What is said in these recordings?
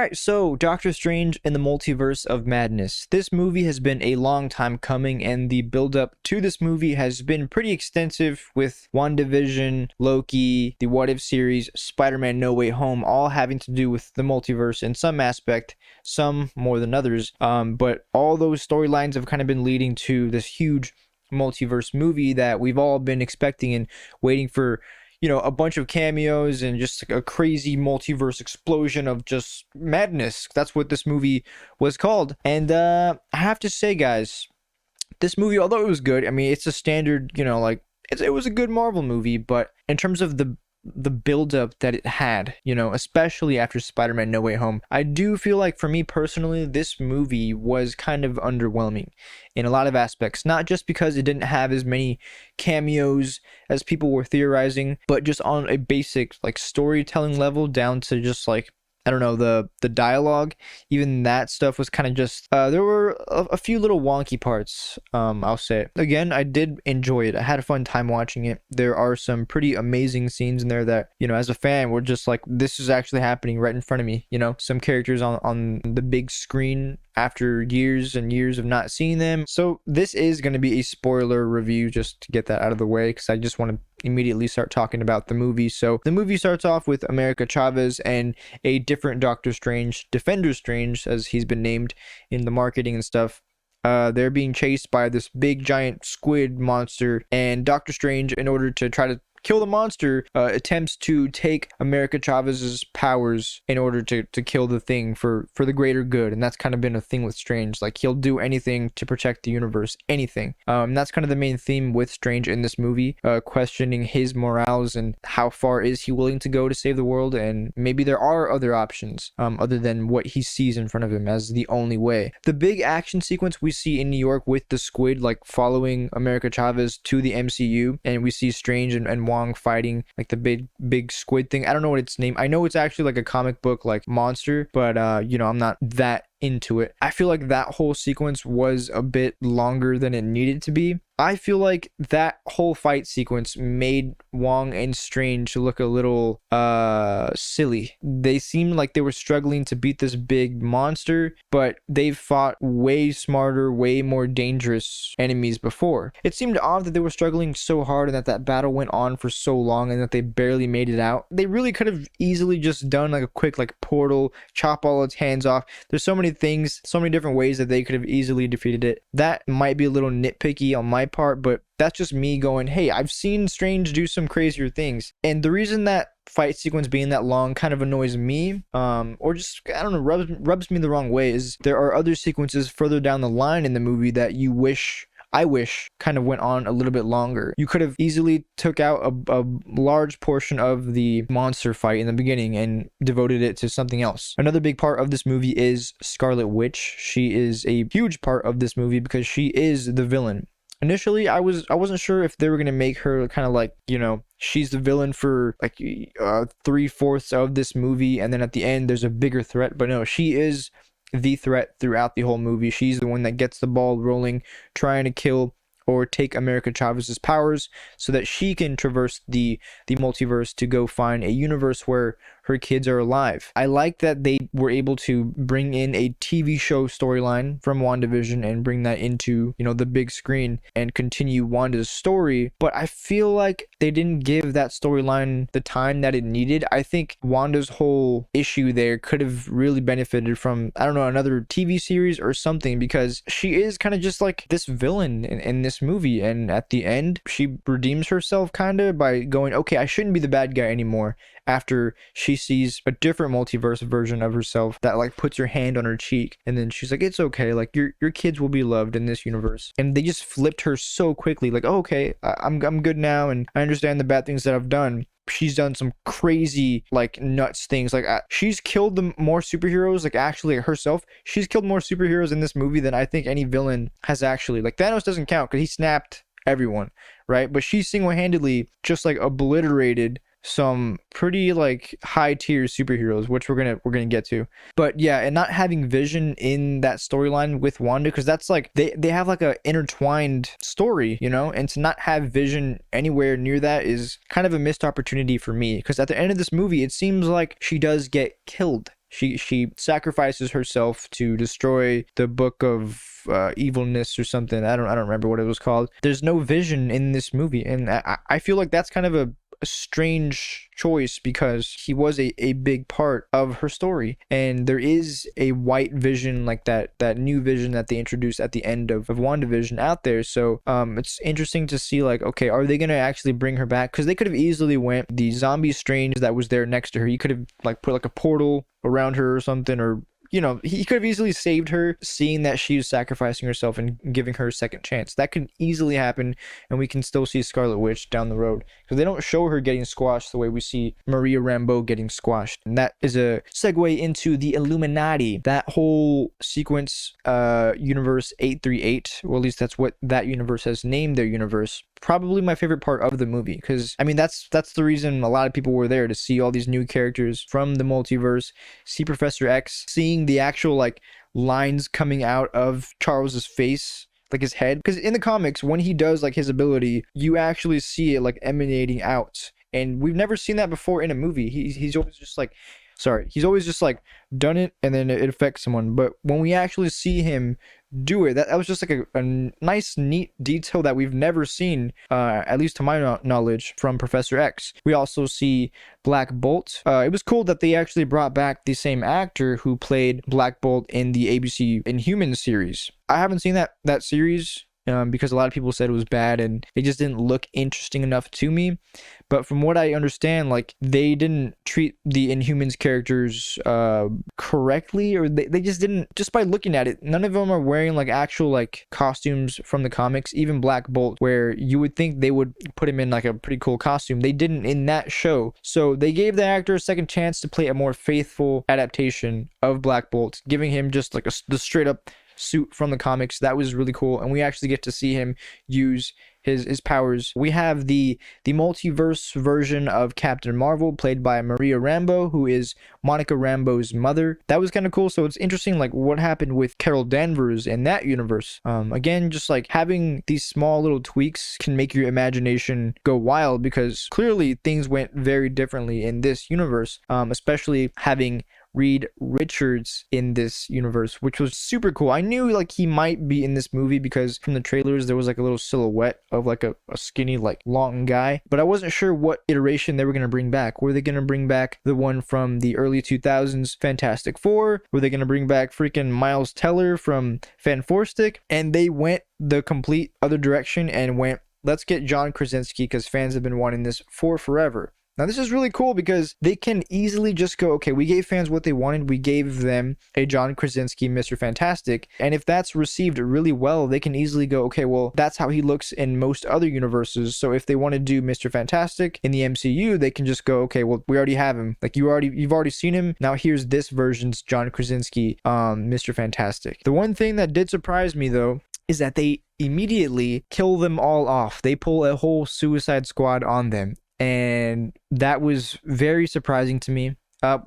Alright, so Doctor Strange in the Multiverse of Madness. This movie has been a long time coming, and the build-up to this movie has been pretty extensive with WandaVision, Loki, the What If series, Spider-Man No Way Home, all having to do with the multiverse in some aspect, some more than others. But all those storylines have kind of been leading to this huge multiverse movie that we've all been expecting and waiting for, a bunch of cameos and just a crazy multiverse explosion of just madness. That's what this movie was called. And I have to say, guys, this movie, although it was good, I mean, it's a standard, it was a good Marvel movie, but in terms of the build-up that it had, especially after Spider-Man No Way Home, I do feel like, for me personally, this movie was kind of underwhelming in a lot of aspects, not just because it didn't have as many cameos as people were theorizing, but just on a basic storytelling level, down to just I don't know, the dialogue. Even that stuff was kind of just, there were a few little wonky parts, I'll say. Again, I did enjoy it. I had a fun time watching it. There are some pretty amazing scenes in there that, as a fan, we're just like, this is actually happening right in front of me. Some characters on the big screen after years and years of not seeing them. So this is going to be a spoiler review, just to get that out of the way, because I just want to immediately start talking about the movie. So the movie starts off with America Chavez and a different Doctor Strange, Defender Strange, as he's been named in the marketing and stuff. They're being chased by this big giant squid monster, and Doctor Strange, in order to try to kill the monster, attempts to take America Chavez's powers in order to kill the thing for the greater good. And that's kind of been a thing with Strange. Like, he'll do anything to protect the universe, anything. And that's kind of the main theme with Strange in this movie, questioning his morals and how far is he willing to go to save the world, and maybe there are other options other than what he sees in front of him as the only way. The big action sequence we see in New York with the squid, following America Chavez to the MCU, and we see Strange and Wong fighting the big squid thing. I don't know what its name. I know it's actually a comic book monster, but I'm not that into it. I feel like that whole sequence was a bit longer than it needed to be. I feel like that whole fight sequence made Wong and Strange look a little silly. They seemed like they were struggling to beat this big monster, but they've fought way smarter, way more dangerous enemies before. It seemed odd that they were struggling so hard and that battle went on for so long and that they barely made it out. They really could have easily just done a quick portal, chop all its hands off. There's so many things, so many different ways that they could have easily defeated it. That might be a little nitpicky on my part, but that's just me going, hey, I've seen Strange do some crazier things. And the reason that fight sequence being that long kind of annoys me, or just, I don't know, rubs me the wrong way, is there are other sequences further down the line in the movie that I wish kind of went on a little bit longer. You could have easily took out a large portion of the monster fight in the beginning and devoted it to something else. Another big part of this movie is Scarlet Witch. She is a huge part of this movie because she is the villain. Initially, I wasn't sure if they were going to make her kind of she's the villain for 3/4 of this movie, and then at the end there's a bigger threat. But no, she is the threat throughout the whole movie. She's the one that gets the ball rolling, trying to kill or take America Chavez's powers so that she can traverse the multiverse to go find a universe where her kids are alive. I like that they were able to bring in a TV show storyline from WandaVision and bring that into, the big screen and continue Wanda's story, but I feel like they didn't give that storyline the time that it needed. I think Wanda's whole issue there could have really benefited from, I don't know, another TV series or something, because she is kind of just this villain in this movie, and at the end she redeems herself kind of by going, okay, I shouldn't be the bad guy anymore, after she sees a different multiverse version of herself that puts her hand on her cheek, and then she's like, it's okay, your kids will be loved in this universe. And they just flipped her so quickly, oh, okay, I'm good now, and I understand the bad things that I've done. She's done some crazy nuts things. She's killed more superheroes, actually herself. She's killed more superheroes in this movie than I think any villain has actually. Thanos doesn't count because he snapped everyone, right? But she single-handedly just obliterated some pretty high tier superheroes, which we're gonna get to. But yeah, and not having Vision in that storyline with Wanda, because that's they have a intertwined story, and to not have Vision anywhere near that is kind of a missed opportunity for me, because at the end of this movie it seems like she does get killed. She sacrifices herself to destroy the book of evilness or something. I don't remember what it was called. There's no Vision in this movie, and I feel like that's kind of a strange choice because he was a big part of her story, and there is a white Vision, like that new Vision that they introduced at the end of WandaVision out there. So it's interesting to see, like, okay, are they gonna actually bring her back? Because they could have easily went the zombie Strange that was there next to her. You could have like put like a portal around her or something, or he could have easily saved her, seeing that she was sacrificing herself and giving her a second chance. That could easily happen, and we can still see Scarlet Witch down the road, because they don't show her getting squashed the way we see Maria Rambeau getting squashed. And that is a segue into the Illuminati. That whole sequence, Universe 838, or at least that's what that universe has named their universe. Probably my favorite part of the movie, because I mean that's the reason a lot of people were there, to see all these new characters from the multiverse, see Professor X, seeing the actual like lines coming out of Charles's face, like his head, because in the comics when he does like his ability, you actually see it like emanating out, and we've never seen that before in a movie. He's always just like done it and then it affects someone. But when we actually see him do it, that was just like a nice, neat detail that we've never seen, at least to my knowledge, from Professor X. We also see Black Bolt. It was cool that they actually brought back the same actor who played Black Bolt in the ABC Inhumans series. I haven't seen that series, because a lot of people said it was bad and it just didn't look interesting enough to me. But from what I understand, like, they didn't treat the Inhumans characters correctly, or they just didn't. Just by looking at it, none of them are wearing like actual like costumes from the comics. Even Black Bolt, where you would think they would put him in like a pretty cool costume, they didn't in that show. So they gave the actor a second chance to play a more faithful adaptation of Black Bolt, giving him just like the straight up suit from the comics. That was really cool, and we actually get to see him use his powers. We have the multiverse version of Captain Marvel, played by Maria Rambeau, who is Monica Rambeau's mother. That was kind of cool. So it's interesting, like, what happened with Carol Danvers in that universe. Again, just like having these small little tweaks can make your imagination go wild, because clearly things went very differently in this universe, especially having Reed Richards in this universe, which was super cool. I knew like he might be in this movie because from the trailers there was like a little silhouette of like a skinny, like, long guy, but I wasn't sure what iteration they were going to bring back. Were they going to bring back the one from the early 2000s Fantastic Four? Were they going to bring back freaking Miles Teller from Fanforstic? And they went the complete other direction and went, let's get John Krasinski, because fans have been wanting this for forever. Now, this is really cool because they can easily just go, okay, we gave fans what they wanted. We gave them a John Krasinski Mr. Fantastic. And if that's received really well, they can easily go, okay, well, that's how he looks in most other universes. So if they want to do Mr. Fantastic in the MCU, they can just go, okay, well, we already have him. Like, you've already seen him. Now here's this version's John Krasinski, Mr. Fantastic. The one thing that did surprise me, though, is that they immediately kill them all off. They pull a whole Suicide Squad on them. And that was very surprising to me.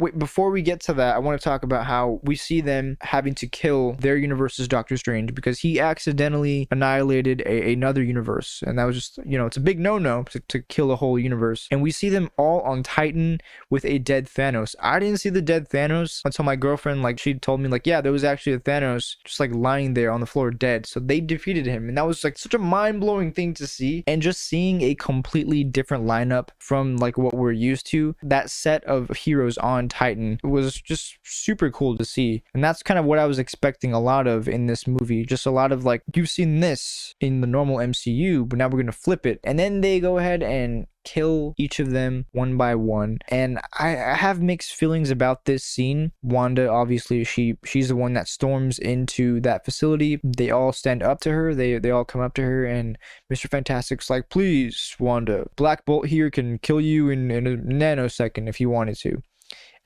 Wait, before we get to that, I want to talk about how we see them having to kill their universe's Doctor Strange because he accidentally annihilated another universe. And that was just, it's a big no-no to kill a whole universe. And we see them all on Titan with a dead Thanos. I didn't see the dead Thanos until my girlfriend, like, she told me, like, yeah, there was actually a Thanos just, like, lying there on the floor dead. So they defeated him. And that was, like, such a mind-blowing thing to see. And just seeing a completely different lineup from, like, what we're used to, that set of heroes on Titan was just super cool to see. And that's kind of what I was expecting a lot of in this movie. Just a lot of, like, you've seen this in the normal MCU, but now we're gonna flip it. And then they go ahead and kill each of them one by one. And I have mixed feelings about this scene. Wanda, obviously, she's the one that storms into that facility. They all stand up to her. They all come up to her, and Mr. Fantastic's like, please, Wanda, Black Bolt here can kill you in a nanosecond if he wanted to.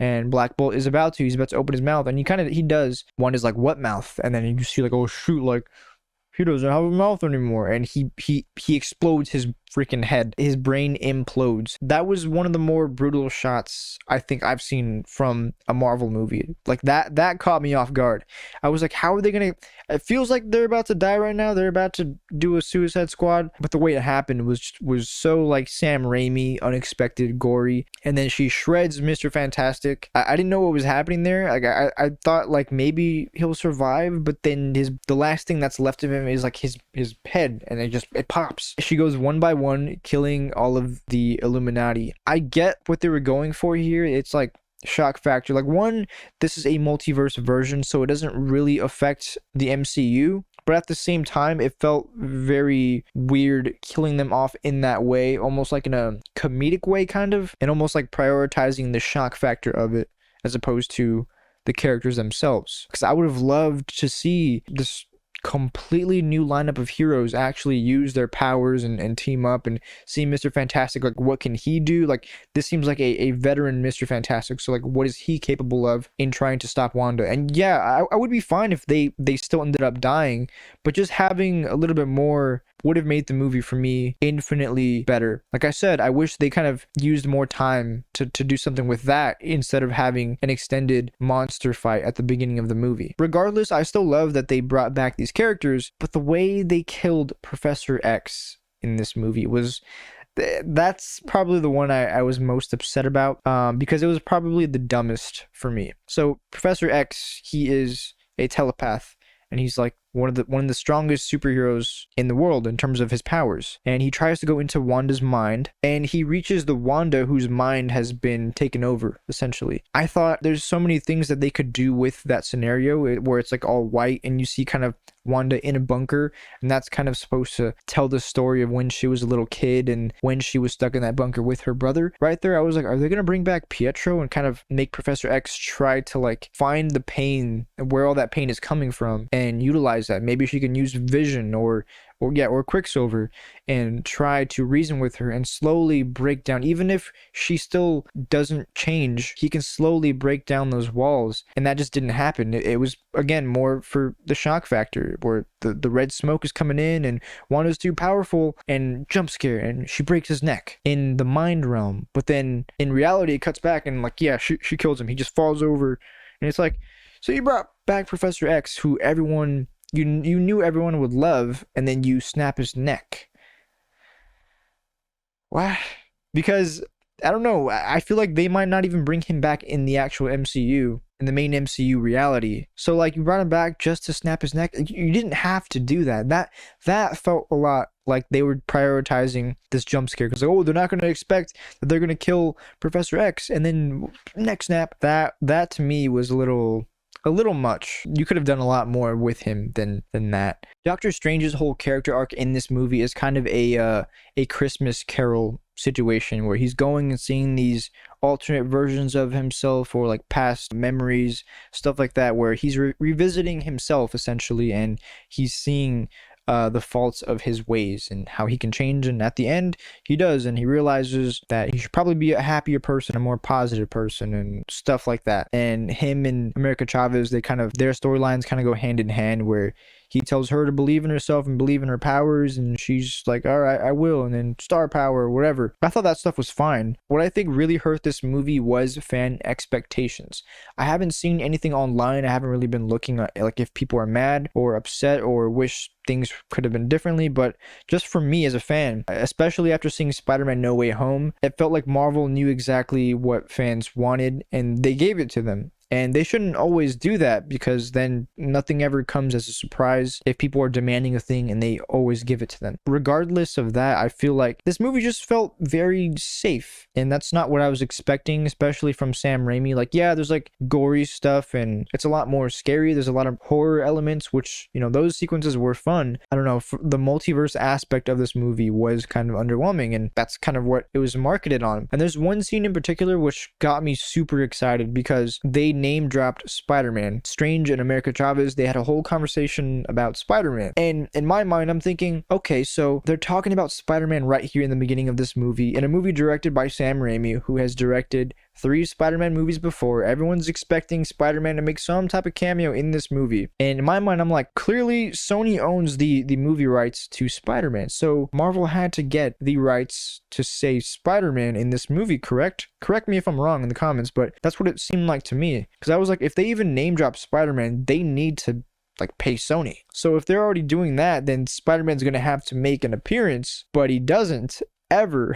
And Black Bolt is about to. He's about to open his mouth, and he does. Wanda's like, what mouth? And then you see, like, oh shoot, like, he doesn't have a mouth anymore. And he explodes his freaking head. His brain implodes. That was one of the more brutal shots I think I've seen from a Marvel movie. Like that caught me off guard. I was like, how are they gonna, it feels like they're about to die right now. They're about to do a Suicide Squad, but the way it happened was so like Sam Raimi, unexpected, gory. And then she shreds Mr. Fantastic. I didn't know what was happening there. Like I thought like maybe he'll survive, but then the last thing that's left of him is like his head, and it pops. She goes one by one, killing all of the Illuminati. I get what they were going for here. It's like shock factor. Like, one, this is a multiverse version, so it doesn't really affect the MCU. But at the same time, it felt very weird killing them off in that way, almost like in a comedic way, kind of, and almost like prioritizing the shock factor of it as opposed to the characters themselves. Because I would have loved to see this completely new lineup of heroes actually use their powers and team up, and see Mr. Fantastic, like what can he do? Like, this seems like a veteran Mr. Fantastic, so like what is he capable of in trying to stop Wanda? And yeah, I would be fine if they still ended up dying, but just having a little bit more would have made the movie for me infinitely better. Like I said, I wish they kind of used more time to do something with that instead of having an extended monster fight at the beginning of the movie. Regardless, I still love that they brought back these characters, but the way they killed Professor X in this movie that's probably the one I was most upset about, because it was probably the dumbest for me. So Professor X, he is a telepath, and he's like one of the strongest superheroes in the world in terms of his powers. And he tries to go into Wanda's mind, and he reaches the Wanda whose mind has been taken over, essentially. I thought there's so many things that they could do with that scenario, where it's like all white and you see kind of Wanda in a bunker, and that's kind of supposed to tell the story of when she was a little kid and when she was stuck in that bunker with her brother. Right there, I was like, are they gonna bring back Pietro and kind of make Professor X try to like find the pain, where all that pain is coming from, and utilize that? Maybe she can use Vision or Quicksilver and try to reason with her and slowly break down. Even if she still doesn't change, he can slowly break down those walls, and that just didn't happen. It was, again, more for the shock factor, where the red smoke is coming in and Wanda's too powerful, and jump scare, and she breaks his neck in the mind realm. But then in reality, it cuts back and like, yeah, she kills him. He just falls over, and it's like, so you brought back Professor X, who everyone you knew everyone would love, and then you snap his neck. Why? Because I don't know, I feel like they might not even bring him back in the actual MCU, in the main MCU reality. So like, you brought him back just to snap his neck. You didn't have to do that. That felt a lot like they were prioritizing this jump scare, because like, oh, they're not going to expect that they're going to kill Professor X and then neck snap. That to me was a little much. You could have done a lot more with him than that. Doctor Strange's whole character arc in this movie is kind of a Christmas Carol situation, where he's going and seeing these alternate versions of himself, or like past memories, stuff like that, where he's revisiting himself essentially, and he's seeing the faults of his ways and how he can change. And at the end, he does, and he realizes that he should probably be a happier person, a more positive person, and stuff like that. And him and America Chavez, their storylines kind of go hand in hand, where he tells her to believe in herself and believe in her powers, and she's like, all right, I will, and then star power or whatever. I thought that stuff was fine. What I think really hurt this movie was fan expectations. I haven't seen anything online. I haven't really been looking at like if people are mad or upset or wish things could have been differently, but just for me as a fan, especially after seeing Spider-Man No Way Home, it felt like Marvel knew exactly what fans wanted, and they gave it to them. And they shouldn't always do that, because then nothing ever comes as a surprise if people are demanding a thing and they always give it to them. Regardless of that, I feel like this movie just felt very safe, and that's not what I was expecting, especially from Sam Raimi. Like, yeah, there's like gory stuff and it's a lot more scary. There's a lot of horror elements, which, you know, those sequences were fun. I don't know, the multiverse aspect of this movie was kind of underwhelming, and that's kind of what it was marketed on. And there's one scene in particular which got me super excited, because they name dropped Spider-Man. Strange and America Chavez, they had a whole conversation about Spider-Man. And in my mind, I'm thinking, okay, so they're talking about Spider-Man right here in the beginning of this movie, in a movie directed by Sam Raimi, who has directed 3 Spider-Man movies before. Everyone's expecting Spider-Man to make some type of cameo in this movie. And in my mind, I'm like, clearly Sony owns the movie rights to Spider-Man. So Marvel had to get the rights to say Spider-Man in this movie, correct? Correct me if I'm wrong in the comments, but that's what it seemed like to me. Because I was like, if they even name drop Spider-Man, they need to like pay Sony. So if they're already doing that, then Spider-Man's going to have to make an appearance, but he doesn't ever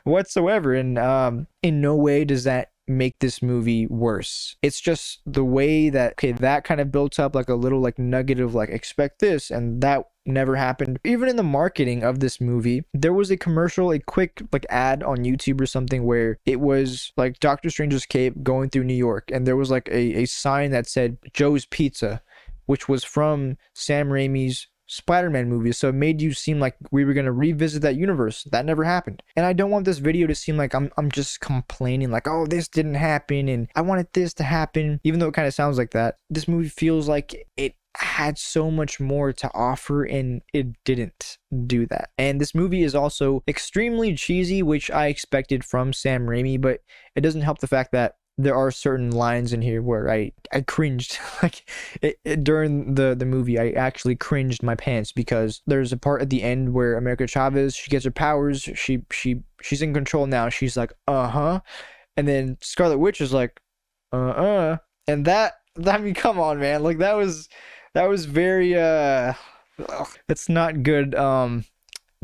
whatsoever. And in no way does that make this movie worse. It's just the way that, okay, that kind of built up like a little like nugget of like expect this, and that never happened. Even in the marketing of this movie, there was a commercial, a quick like ad on YouTube or something where it was like Doctor Strange's cape going through New York, and there was like a sign that said Joe's Pizza, which was from Sam Raimi's Spider-Man movie. So it made you seem like we were going to revisit that universe. That never happened. And I don't want this video to seem like I'm just complaining like, oh, this didn't happen and I wanted this to happen, even though it kind of sounds like that. This movie feels like it had so much more to offer and it didn't do that. And this movie is also extremely cheesy, which I expected from Sam Raimi, but it doesn't help the fact that there are certain lines in here where I cringed. Like during the movie, I actually cringed my pants because there's a part at the end where America Chavez, she gets her powers, she's in control now. She's like, and then Scarlet Witch is like, and that, I mean, come on, man, like that was very it's not good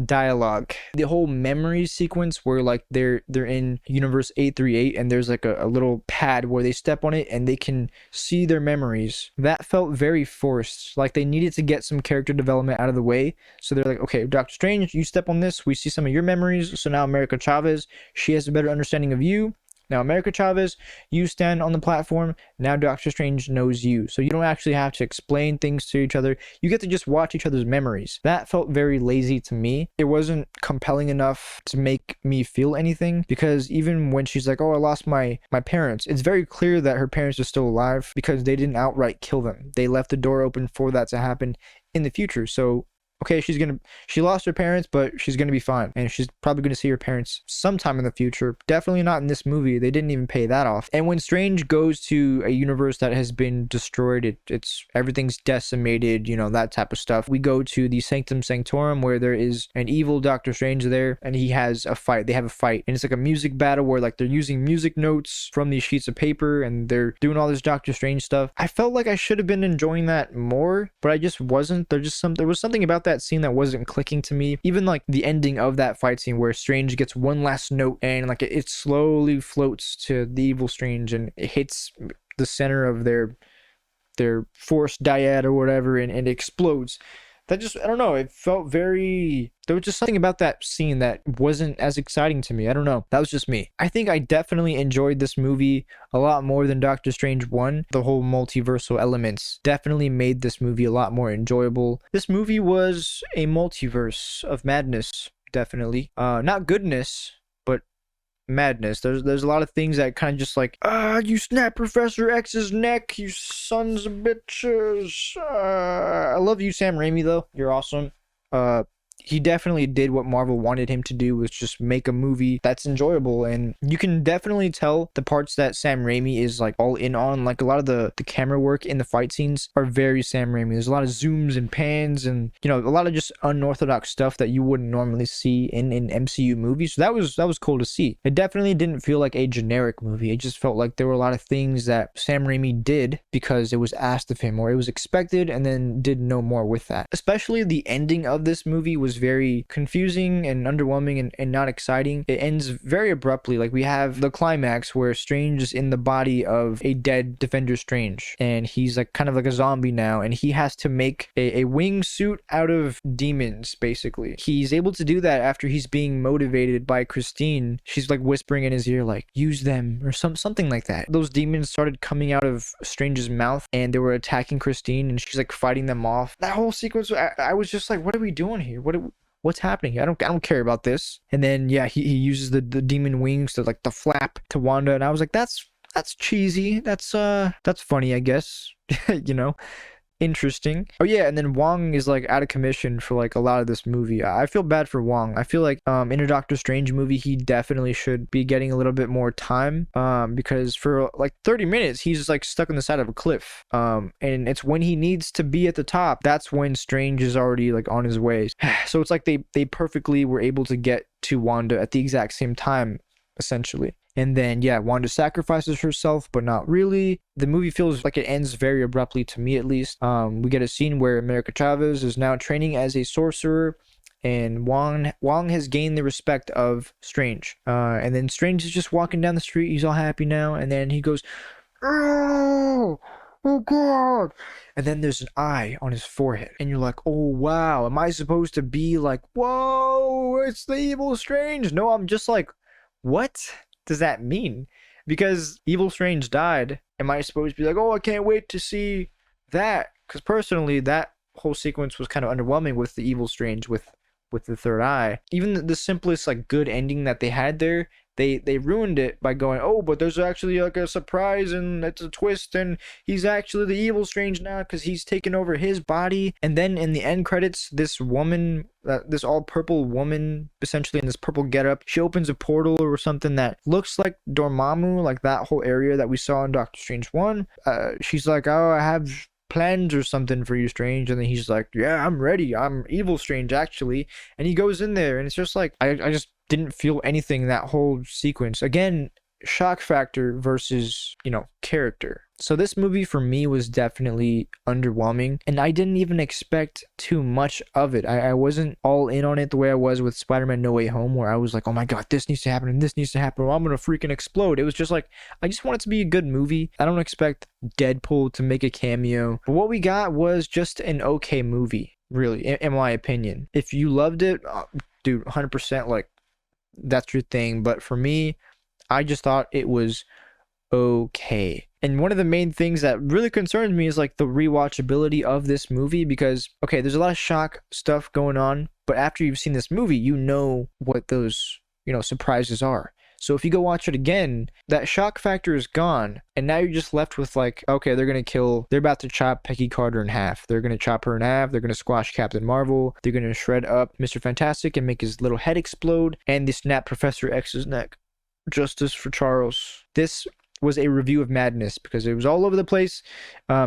dialogue. The whole memory sequence where like they're in universe 838 and there's like a little pad where they step on it and they can see their memories, that felt very forced. Like they needed to get some character development out of the way, so they're like, okay, Doctor Strange, you step on this, we see some of your memories, so now America Chavez, she has a better understanding of you. Now, America Chavez, you stand on the platform. Now Doctor Strange knows you. So you don't actually have to explain things to each other. You get to just watch each other's memories. That felt very lazy to me. It wasn't compelling enough to make me feel anything, because even when she's like, oh, I lost my parents, it's very clear that her parents are still alive because they didn't outright kill them. They left the door open for that to happen in the future. So okay, she lost her parents, but she's gonna be fine, and she's probably gonna see her parents sometime in the future. Definitely not in this movie. They didn't even pay that off. And when Strange goes to a universe that has been destroyed, it's everything's decimated, you know, that type of stuff. We go to the Sanctum Sanctorum where there is an evil Doctor Strange there, and he has a fight. They have a fight, and it's like a music battle where like they're using music notes from these sheets of paper, and they're doing all this Doctor Strange stuff. I felt like I should have been enjoying that more, but I just wasn't. There was something about that scene that wasn't clicking to me. Even like the ending of that fight scene where Strange gets one last note and like it slowly floats to the evil Strange and it hits the center of their force dyad or whatever, and it explodes. That just, I don't know, it felt very, there was just something about that scene that wasn't as exciting to me. I don't know, that was just me. I think I definitely enjoyed this movie a lot more than Doctor Strange 1. The whole multiversal elements definitely made this movie a lot more enjoyable. This movie was a multiverse of madness, definitely. Not goodness, but madness. There's a lot of things that kind of just like, you snap Professor X's neck, you sons of bitches. I love you, Sam Raimi, though. You're awesome. He definitely did what Marvel wanted him to do, was just make a movie that's enjoyable. And you can definitely tell the parts that Sam Raimi is like all in on. Like a lot of the camera work in the fight scenes are very Sam Raimi. There's a lot of zooms and pans and, you know, a lot of just unorthodox stuff that you wouldn't normally see in MCU movies. So that was cool to see. It definitely didn't feel like a generic movie. It just felt like there were a lot of things that Sam Raimi did because it was asked of him or it was expected, and then did no more with that. Especially the ending of this movie was very confusing and underwhelming and not exciting. It ends very abruptly. Like we have the climax where Strange is in the body of a dead Defender Strange, and he's like kind of like a zombie now, and he has to make a wingsuit out of demons. Basically, he's able to do that after he's being motivated by Christine. She's like whispering in his ear like, use them, or something like that. Those demons started coming out of Strange's mouth and they were attacking Christine, and she's like fighting them off. That whole sequence, I was just like, what are we doing here? What's happening here? I don't care about this. And then yeah, he uses the demon wings to like the flap to Wanda, and I was like, that's cheesy. That's funny, I guess. You know. interesting. Oh yeah, and then Wong is like out of commission for like a lot of this movie. I feel bad for Wong. I feel like in a Doctor Strange movie he definitely should be getting a little bit more time, because for like 30 minutes he's just like stuck on the side of a cliff, and it's when he needs to be at the top, that's when Strange is already like on his way. So it's like they perfectly were able to get to Wanda at the exact same time, essentially. And then, yeah, Wanda sacrifices herself, but not really. The movie feels like it ends very abruptly, to me at least. We get a scene where America Chavez is now training as a sorcerer, and Wong has gained the respect of Strange. And then Strange is just walking down the street. He's all happy now, and then he goes, "Oh, oh God!" And then there's an eye on his forehead, and you're like, "Oh wow, am I supposed to be like, whoa, it's the evil Strange?" No, I'm just like, what does that mean? Because Evil Strange died. Am I supposed to be like, oh, I can't wait to see that? Because personally, that whole sequence was kind of underwhelming with the Evil Strange with the third eye. Even the simplest like good ending that they had there, they ruined it by going, oh, but there's actually like a surprise and it's a twist and he's actually the Evil Strange now because he's taken over his body. And then in the end credits, this woman, this all purple woman, essentially in this purple getup, she opens a portal or something that looks like Dormammu, like that whole area that we saw in Doctor Strange 1. She's like, oh, I have plans or something for you, Strange. And then he's like, yeah, I'm ready, I'm Evil Strange actually. And he goes in there and it's just like, I just didn't feel anything that whole sequence. Again, shock factor versus, character. So this movie for me was definitely underwhelming, and I didn't even expect too much of it. I wasn't all in on it the way I was with Spider-Man No Way Home, where I was like, oh my god, this needs to happen and this needs to happen, or I'm gonna freaking explode. It was just like, I just want it to be a good movie. I don't expect Deadpool to make a cameo, but what we got was just an okay movie, really, in my opinion. If you loved it, dude, 100%, like, that's your thing. But for me, I just thought it was okay. And one of the main things that really concerns me is like the rewatchability of this movie, because okay, there's a lot of shock stuff going on, but after you've seen this movie, you know what those surprises are. So if you go watch it again, that shock factor is gone, and now you're just left with like, okay, they're about to chop Peggy Carter in half. They're gonna chop her in half. They're gonna squash Captain Marvel. They're gonna shred up Mr. Fantastic and make his little head explode, and they snap Professor X's neck. Justice for Charles. This was a review of madness because it was all over the place,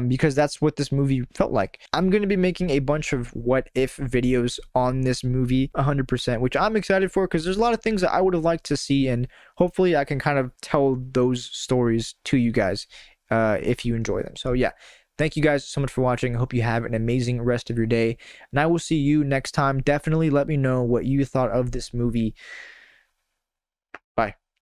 because that's what this movie felt like. I'm going to be making a bunch of what if videos on this movie 100%, which I'm excited for because there's a lot of things that I would have liked to see, and hopefully I can kind of tell those stories to you guys if you enjoy them. So yeah, thank you guys so much for watching. I hope you have an amazing rest of your day, and I will see you next time. Definitely let me know what you thought of this movie.